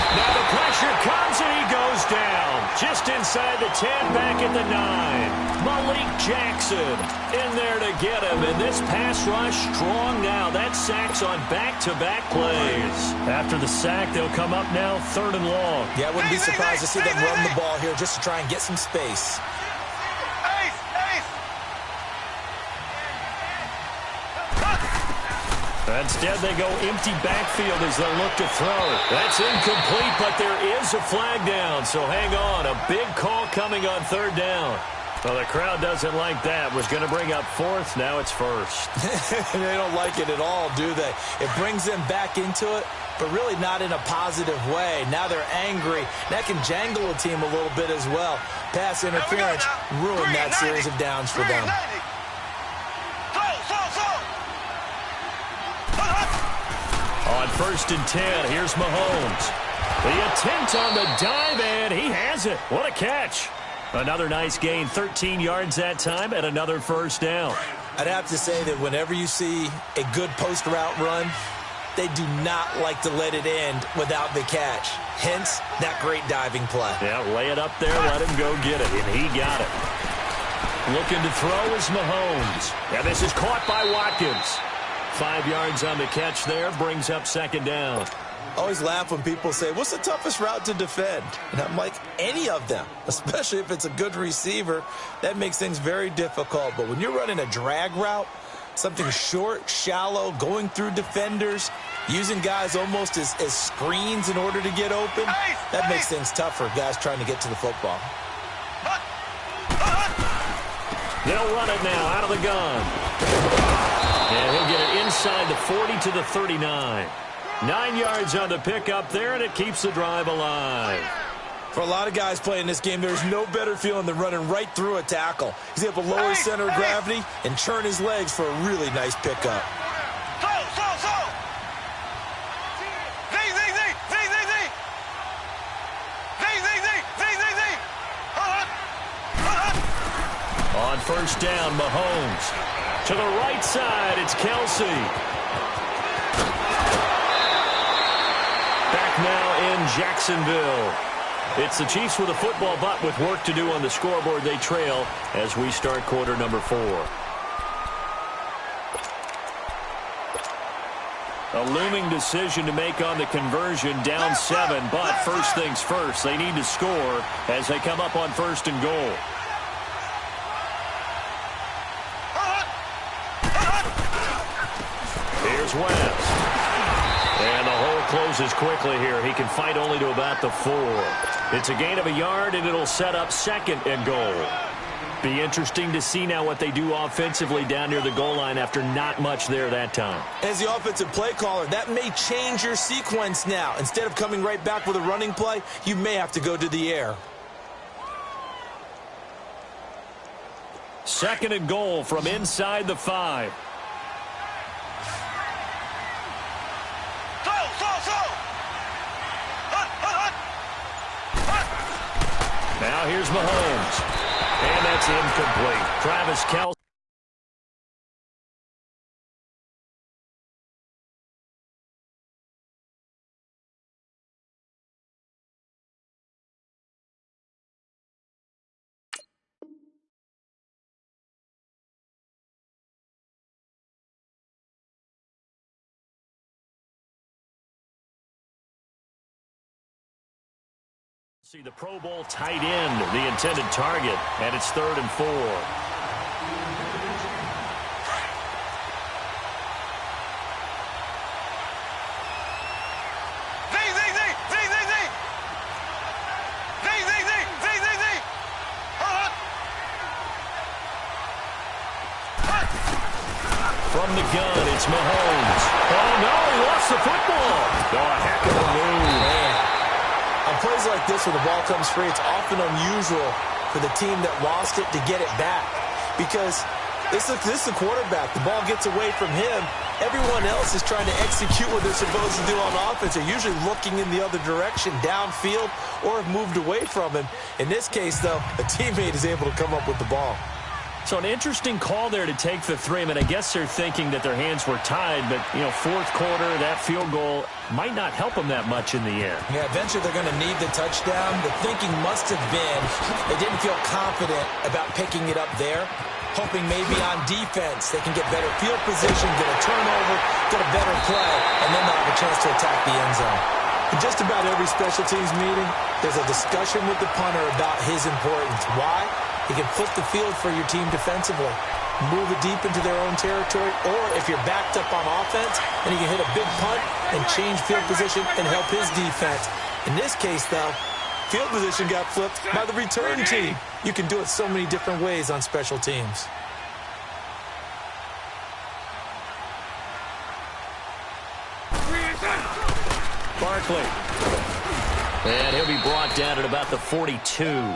Now the pressure comes and he goes down. Just inside the 10, back at the 9. Malik Jackson in there to get him. And this pass rush strong now. That sack's on back-to-back plays. After the sack, they'll come up now 3rd and long. Yeah, I wouldn't be surprised to see them run the ball here just to try and get some space. Instead, they go empty backfield as they look to throw. That's incomplete, but there is a flag down, so hang on. A big call coming on 3rd down. Well, the crowd doesn't like that. Was going to bring up 4th. Now it's 1st. They don't like it at all, do they? It brings them back into it, but really not in a positive way. Now they're angry. That can jangle a team a little bit as well. Pass interference ruined that series of downs for them. On 1st and 10, here's Mahomes. The attempt on the dive, and he has it. What a catch. Another nice gain, 13 yards that time, and another 1st down. I'd have to say that whenever you see a good post route run, they do not like to let it end without the catch. Hence, that great diving play. Yeah, lay it up there, let him go get it, and he got it. Looking to throw is Mahomes. And this is caught by Watkins. 5 yards on the catch there, brings up 2nd down. I always laugh when people say, what's the toughest route to defend? And I'm like, any of them, especially if it's a good receiver. That makes things very difficult. But when you're running a drag route, something short, shallow, going through defenders, using guys almost as screens in order to get open, that makes things tough for guys trying to get to the football. They'll run it now out of the gun. And he'll get it inside the 40 to the 39. 9 yards on the pickup there, and it keeps the drive alive. For a lot of guys playing this game, there's no better feeling than running right through a tackle. He's able to lower his center of gravity and churn his legs for a really nice pickup. On 1st down, Mahomes. To the right side, it's Kelsey. Back now in Jacksonville. It's the Chiefs with a football, but with work to do on the scoreboard, they trail as we start quarter number 4. A looming decision to make on the conversion, down 7, but first things first, they need to score as they come up on 1st and goal. Here's West. And the hole closes quickly here. He can fight only to about the 4. It's a gain of a yard, and it'll set up 2nd and goal. Be interesting to see now what they do offensively down near the goal line after not much there that time. As the offensive play caller, that may change your sequence now. Instead of coming right back with a running play, you may have to go to the air. 2nd and goal from inside the 5. Now here's Mahomes. And that's incomplete. Travis Kelce. See the Pro Bowl tight end, the intended target, and it's 3rd and 4. From the gun, it's Mahomes. Oh, no, he lost the football. Oh, a heck of a move. Man. On plays like this where the ball comes free, it's often unusual for the team that lost it to get it back. Because this is the quarterback. The ball gets away from him. Everyone else is trying to execute what they're supposed to do on offense. They're usually looking in the other direction, downfield, or have moved away from him. In this case, though, a teammate is able to come up with the ball. So an interesting call there to take the 3. I mean, I guess they're thinking that their hands were tied, but, you know, 4th quarter, that field goal might not help them that much in the end. Yeah, eventually they're going to need the touchdown. The thinking must have been they didn't feel confident about picking it up there, hoping maybe on defense they can get better field position, get a turnover, get a better play, and then they'll have a chance to attack the end zone. In just about every special teams meeting, there's a discussion with the punter about his importance. Why? He can flip the field for your team defensively, move it deep into their own territory, or if you're backed up on offense, then he can hit a big punt and change field position and help his defense. In this case, though, field position got flipped by the return team. You can do it so many different ways on special teams. Barkley. And he'll be brought down at about the 42.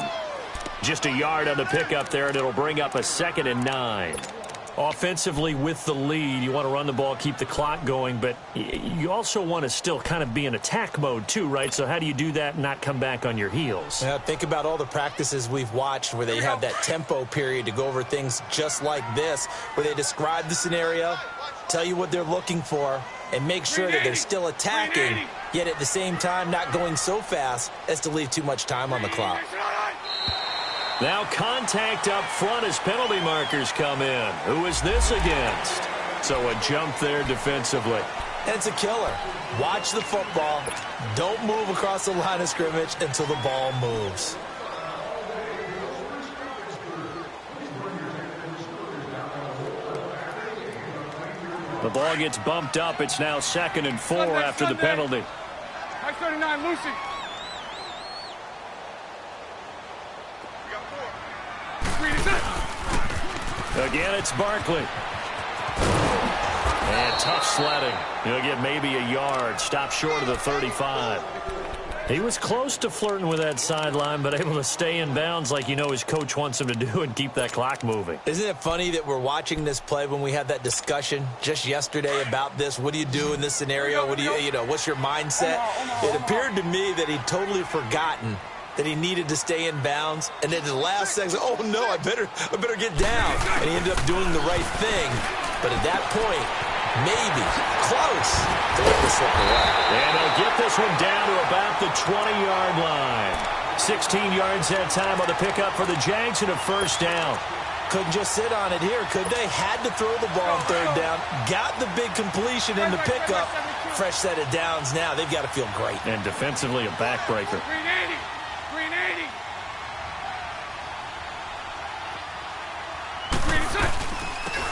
Just a yard on the pickup there, and it'll bring up a 2nd and 9. Offensively with the lead, you want to run the ball, keep the clock going, but you also want to still kind of be in attack mode too, right? So how do you do that and not come back on your heels? Yeah, think about all the practices we've watched where they have that tempo period to go over things just like this, where they describe the scenario, tell you what they're looking for, and make sure that they're still attacking, yet at the same time not going so fast as to leave too much time on the clock. Now contact up front as penalty markers come in. Who is this against? So a jump there defensively. And it's a killer. Watch the football. Don't move across the line of scrimmage until the ball moves. The ball gets bumped up. It's now 2nd and 4 after the penalty. 39, Lucy. Again, it's Barkley. And tough sledding. He'll get maybe a yard. Stop short of the 35. He was close to flirting with that sideline, but able to stay in bounds like you know his coach wants him to do and keep that clock moving. Isn't it funny that we're watching this play when we had that discussion just yesterday about this? What do you do in this scenario? What do you know, what's your mindset? It appeared to me that he'd totally forgotten that he needed to stay in bounds, and then the last second, oh no, I better get down. And he ended up doing the right thing. But at that point, maybe close to let this slip away. And he'll get this one down to about the 20-yard line. 16 yards that time on the pickup for the Jags and a 1st down. Couldn't just sit on it here, could they? Had to throw the ball on 3rd down. Got the big completion in the pickup. Fresh set of downs now. They've got to feel great. And defensively, a backbreaker. 380.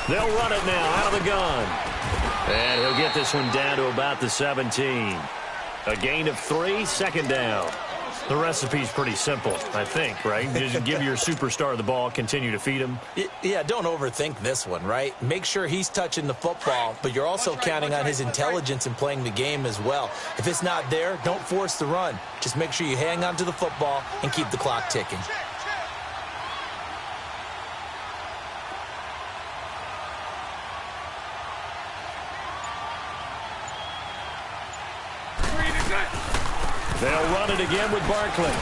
They'll run it now out of the gun. And he'll get this one down to about the 17. A gain of 3, 2nd down. The recipe's pretty simple, I think, right? Just give your superstar the ball, continue to feed him. Yeah, don't overthink this one, right? Make sure he's touching the football, but you're also counting on his intelligence in playing the game as well. If it's not there, don't force the run. Just make sure you hang on to the football and keep the clock ticking. They'll run it again with Barkley.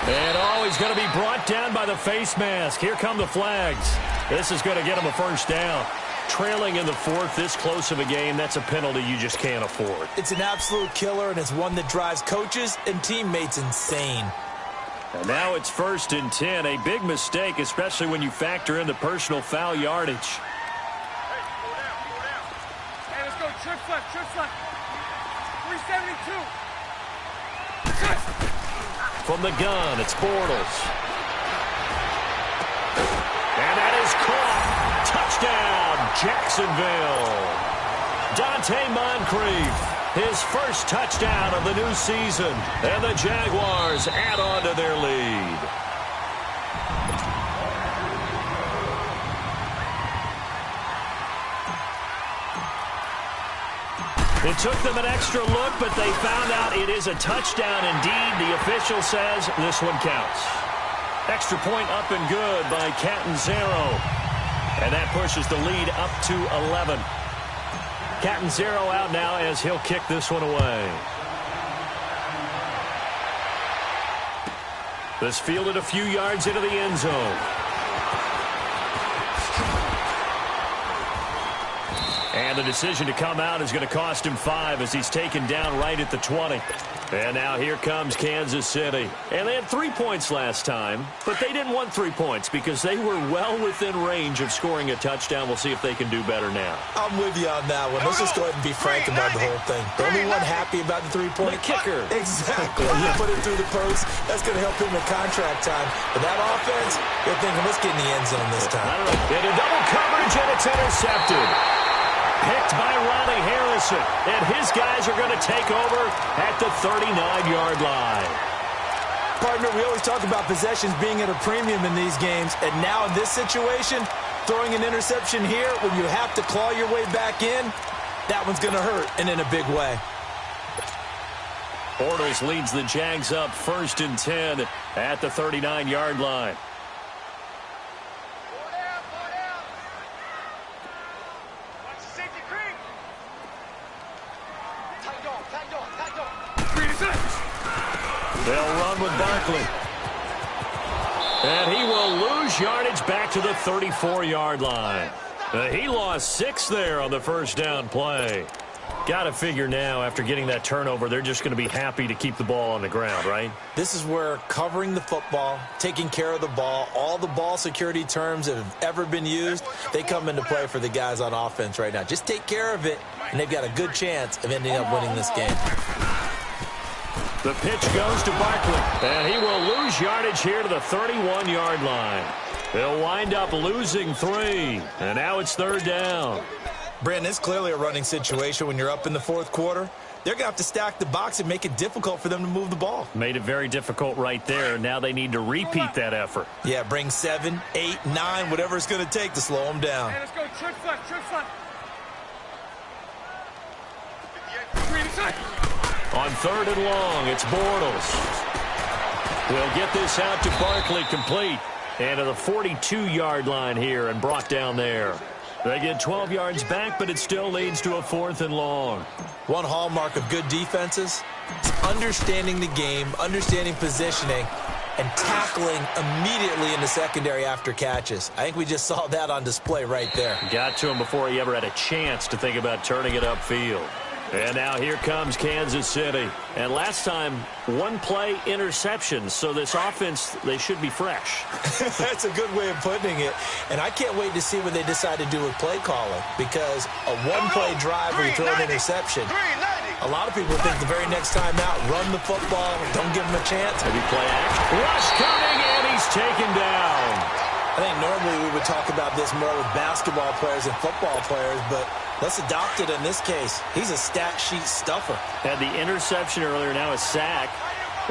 And he's going to be brought down by the face mask. Here come the flags. This is going to get him a first down. Trailing in the fourth, this close of a game, that's a penalty you just can't afford. It's an absolute killer, and it's one that drives coaches and teammates insane. And now it's 1st and 10. A big mistake, especially when you factor in the personal foul yardage. Hey, let's go. Trips left. 372. From the gun, it's Bortles. And that is caught. Touchdown, Jacksonville. Dante Moncrief, his first touchdown of the new season. And the Jaguars add on to their lead. It took them an extra look, but they found out it is a touchdown indeed. The official says this one counts. Extra point up and good by Catanzaro. And that pushes the lead up to 11. Catanzaro out now as he'll kick this one away. This fielded a few yards into the end zone. And the decision to come out is going to cost him 5 as he's taken down right at the 20. And now here comes Kansas City. And they had 3 points last time, but they didn't want 3 points because they were well within range of scoring a touchdown. We'll see if they can do better now. I'm with you on that one. Let's just go ahead and be frank about the whole thing. The only one happy about the 3-point kicker. Exactly. You put it through the post. That's going to help him in contract time. But that offense, they're thinking, let's get in the end zone this time. I don't know. Into double coverage, and it's intercepted. Picked by Ronnie Harrison. And his guys are going to take over at the 39-yard line. Partner, we always talk about possessions being at a premium in these games. And now in this situation, throwing an interception here when you have to claw your way back in, that one's going to hurt, and in a big way. Bortles leads the Jags up 1st and 10 at the 39-yard line. They'll run with Barkley. And he will lose yardage back to the 34-yard line. He lost 6 there on the first down play. Got to figure now, after getting that turnover, they're just going to be happy to keep the ball on the ground, right? This is where covering the football, taking care of the ball, all the ball security terms that have ever been used, they come into play for the guys on offense right now. Just take care of it, and they've got a good chance of ending up winning this game. The pitch goes to Barkley, and he will lose yardage here to the 31-yard line. They'll wind up losing 3, and now it's 3rd down. Brandon, it's clearly a running situation when you're up in the 4th quarter. They're going to have to stack the box and make it difficult for them to move the ball. Made it very difficult right there. Now they need to repeat that effort. Yeah, bring 7, 8, 9, whatever it's going to take to slow them down. Hey, let's go. Trips left. On 3rd and long, it's Bortles. We'll get this out to Barkley, complete. And to the 42-yard line here and brought down there. They get 12 yards back, but it still leads to a 4th and long. One hallmark of good defenses is understanding the game, understanding positioning, and tackling immediately in the secondary after catches. I think we just saw that on display right there. Got to him before he ever had a chance to think about turning it upfield. And now here comes Kansas City. And last time, 1-play interception. So this offense, they should be fresh. That's a good way of putting it. And I can't wait to see what they decide to do with play calling. Because a 1-play drive where you throw an interception, a lot of people think the very next time out, run the football, don't give them a chance. Maybe play action. Rush coming, and he's taken down. I think normally we would talk about this more with basketball players and football players, but let's adopt it in this case. He's a stat sheet stuffer. Had the interception earlier, now a sack.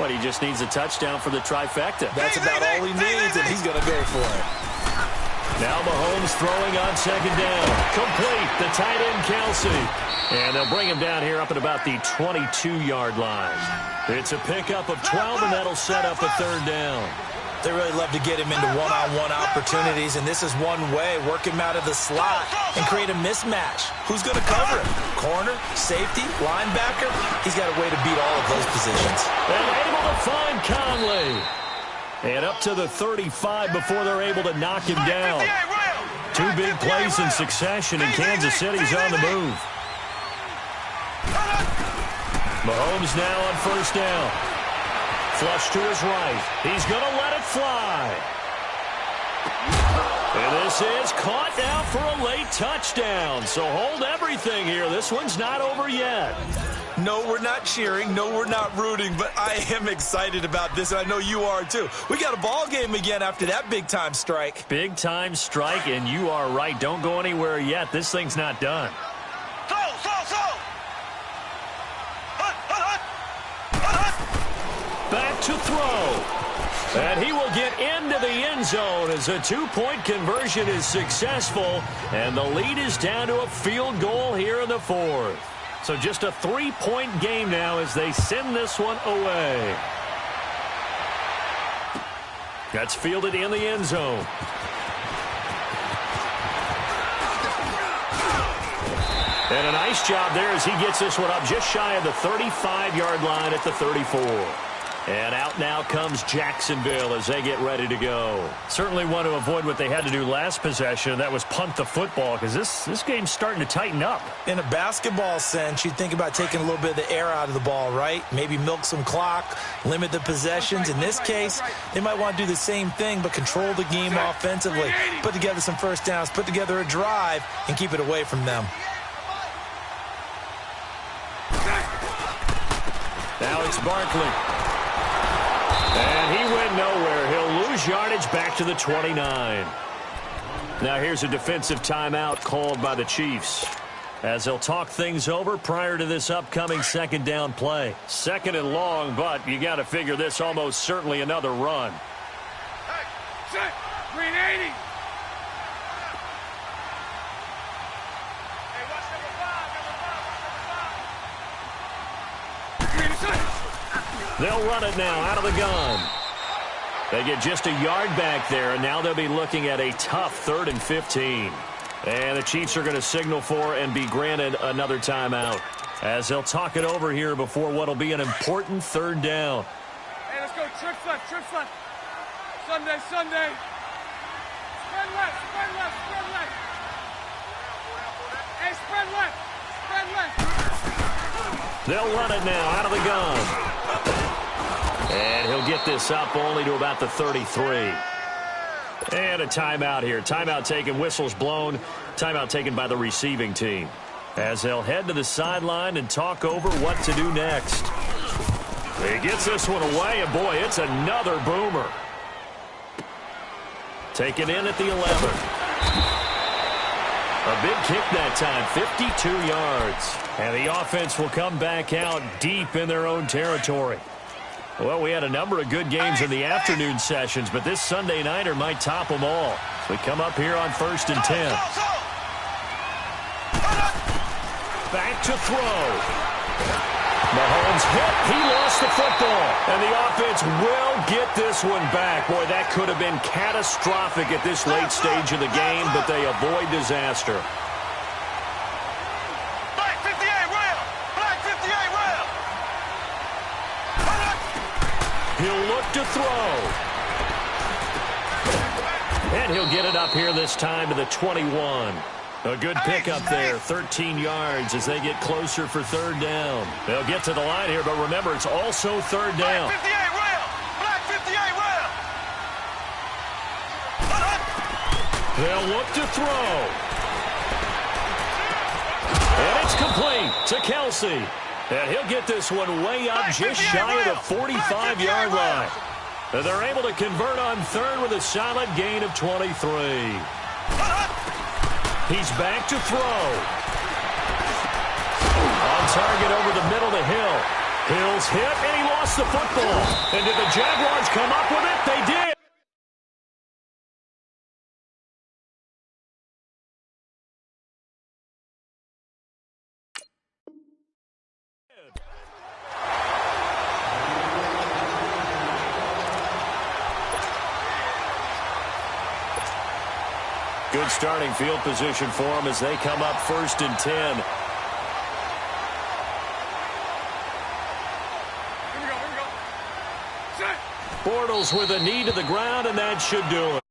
What, he just needs a touchdown for the trifecta. That's about all he needs, and he's going to go for it. Now Mahomes throwing on 2nd down. Complete, the tight end Kelsey. And they'll bring him down here up at about the 22-yard line. It's a pickup of 12, and that'll set up a 3rd down. They really love to get him into one-on-one opportunities, and this is one way. Work him out of the slot and create a mismatch. Who's going to cover him? Corner, safety, linebacker? He's got a way to beat all of those positions. And able to find Conley. And up to the 35 before they're able to knock him down. 2 big plays in succession, and Kansas City's on the move. Mahomes now on first down. Flush to his right. He's going to let it fly. And this is caught now for a late touchdown. So hold everything here. This one's not over yet. No, we're not cheering. No, we're not rooting. But I am excited about this, and I know you are too. We got a ball game again after that big-time strike. Big-time strike, and you are right. Don't go anywhere yet. This thing's not done. Back to throw. And he will get into the end zone as a 2-point conversion is successful. And the lead is down to a field goal here in the 4th. So just a 3-point game now as they send this one away. That's fielded in the end zone. And a nice job there as he gets this one up just shy of the 35-yard line at the 34. And out now comes Jacksonville as they get ready to go. Certainly want to avoid what they had to do last possession. That was punt the football, because this game's starting to tighten up. In a basketball sense, you think about taking a little bit of the air out of the ball, right? Maybe milk some clock, limit the possessions. In this case, they might want to do the same thing, but control the game offensively. Put together some first downs, put together a drive, and keep it away from them. Now it's Barkley. And he went nowhere. He'll lose yardage back to the 29. Now here's a defensive timeout called by the Chiefs as they'll talk things over prior to this upcoming second down play. Second and long, but you got to figure this almost certainly another run. Set. Green 80. They'll run it now out of the gun. They get just a yard back there, and now they'll be looking at a tough 3rd and 15. And the Chiefs are going to signal for and be granted another timeout as they'll talk it over here before what will be an important 3rd down. Hey, let's go. Trips left. Trips left. Sunday. Spread left. Spread left. Spread left. Hey, spread left. Spread left. They'll run it now out of the gun. And he'll get this up only to about the 33. And a timeout here. Timeout taken, whistles blown. Timeout taken by the receiving team as they'll head to the sideline and talk over what to do next. He gets this one away, and boy, it's another boomer. Taken in at the 11. A big kick that time, 52 yards. And the offense will come back out deep in their own territory. Well, we had a number of good games in the afternoon sessions, but this Sunday nighter might top them all. We come up here on 1st and 10. Back to throw. Mahomes hit. He lost the football. And the offense will get this one back. Boy, that could have been catastrophic at this late stage of the game, but they avoid disaster. Black 58, Will. Black 58, Will. He'll look to throw. And he'll get it up here this time to the 21. A good pickup there, 13 yards as they get closer for 3rd down. They'll get to the line here, but remember, it's also 3rd down. Black 58, Will. Black 58, Will. They'll look to throw. And it's complete to Kelsey. And he'll get this one way up just shy of the 45-yard line. And they're able to convert on 3rd with a solid gain of 23. He's back to throw. On target over the middle to Hill. Hill's hit, and he lost the football. And did the Jaguars come up with it? They did. Good starting field position for them as they come up 1st and 10. Here we go. Set. Bortles with a knee to the ground, and that should do it.